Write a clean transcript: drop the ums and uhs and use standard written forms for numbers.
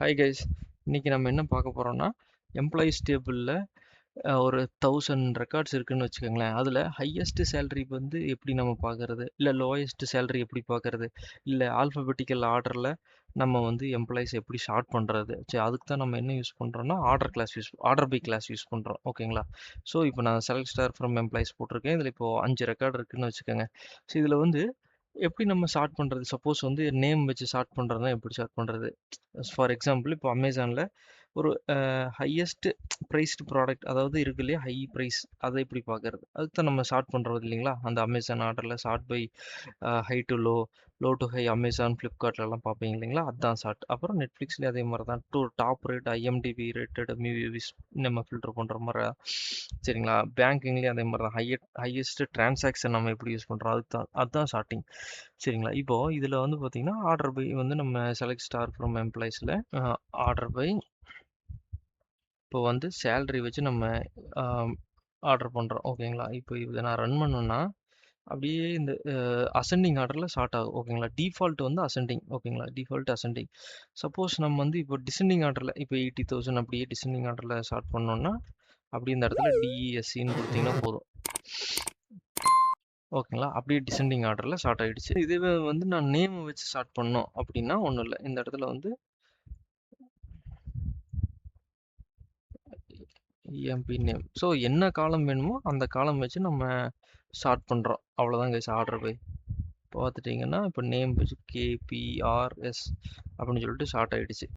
Hi guys. இன்னைக்கு நம்ம என்ன பார்க்க போறோம்னா, எம்ப்ளாயீஸ் டேபிள்ல ஒரு 1000 ரெக்கார்ட்ஸ் இருக்குன்னு வச்சுக்கோங்களேன். அதில் ஹையஸ்ட் சேலரி வந்து எப்படி நம்ம பார்க்கறது, இல்லை லோயஸ்ட் சேலரி எப்படி பார்க்கறது, இல்லை ஆல்ஃபபெட்டிக்கல் ஆர்டரில் நம்ம வந்து எம்ப்ளாயீஸ் எப்படி ஷார்ட் பண்ணுறது. சரி, அதுக்கு தான் நம்ம என்ன யூஸ் பண்ணுறோம்னா ஆர்டர் பை கிளாஸ் யூஸ் பண்ணுறோம். ஓகேங்களா? ஸோ இப்போ நான் செலக்ட் ஸ்டார் ஃப்ரம் எம்ப்ளாயீஸ் போட்டிருக்கேன். இதில் இப்போது 5 ரெக்கார்டு இருக்குன்னு வச்சுக்கோங்க. ஸோ இதில் வந்து எப்படி நம்ம ஷார்ட் பண்ணுறது, சப்போஸ் வந்து நேம் வச்சு ஷார்ட் பண்ணுறதுனா எப்படி ஷார்ட் பண்ணுறது. ஃபார் எக்ஸாம்பிள் இப்போ அமேசானில் ஒரு ஹையஸ்ட் ப்ரைஸ்டு ப்ராடக்ட், அதாவது இருக்கு இல்லையா ஹை ப்ரைஸ், அதை எப்படி பார்க்கறது, அதுக்கு தான் நம்ம ஷார்ட் பண்ணுறது இல்லைங்களா. அந்த அமேசான் ஆர்டரில் sort by high to low, low to high, Amazon ஃப்ளிப்கார்ட்லலாம் பார்ப்பீங்க இல்லைங்களா, அதுதான் ஷார்ட். அப்புறம் நெட்ஃப்ளிக்ஸ்லேயே அதே மாதிரி தான் top rate IMDb rated movies நம்ம ஃபில்டர் பண்ணுற மாதிரி. சரிங்களா? பேங்கிங்லேயே அதே மாதிரி தான் ஹையஸ்ட் டிரான்சாக்ஷன் நம்ம எப்படி யூஸ் பண்ணுறோம், அதுதான் ஷார்ட்டிங். சரிங்களா? இப்போ இதில் வந்து பார்த்தீங்கன்னா ஆர்டர் பை வந்து நம்ம செலக்ட் ஸ்டார் ஃப்ரம் எம்ப்ளாயீஸில் ஆர்டர் பை இப்போ வந்து சேலரி வச்சு நம்ம ஆர்டர் பண்ணுறோம். ஓகேங்களா? இப்போ இதை நான் ரன் பண்ணேன்னா அப்படியே இந்த அசெண்டிங் ஆர்டரில் ஸ்டார்ட் ஆகும். ஓகேங்களா? டிஃபால்ட் வந்து அசெண்டிங். ஓகேங்களா? Default ascending. சப்போஸ் நம்ம வந்து இப்போ டிசெண்டிங் ஆர்டரில் இப்போ 80,000 அப்படியே டிசெண்டிங் ஆர்டரில் ஸ்டார்ட் பண்ணோம்னா அப்படி இந்த இடத்துல டிஇஎஸ்சின்னு கொடுத்தீங்கன்னா போதும். ஓகேங்களா? அப்படியே டிசெண்டிங் ஆர்டரில் ஸ்டார்ட் ஆகிடுச்சு. இதுவே வந்து நான் நேம் வச்சு ஸ்டார்ட் பண்ணோம் அப்படின்னா ஒன்றும் இல்லை. இந்த இடத்துல வந்து இஎம்பி நேம். ஸோ என்ன காலம் வேணுமோ அந்த காலம் வச்சு நம்ம ஸ்டார்ட் பண்ணுறோம். அவ்வளோதான் கைஸ் ஆர்டர் பை. பார்த்துட்டிங்கன்னா இப்போ நேம் வச்சு கேபிஆர்எஸ் அப்படின்னு சொல்லிட்டு ஸ்டார்ட் ஆகிடுச்சு.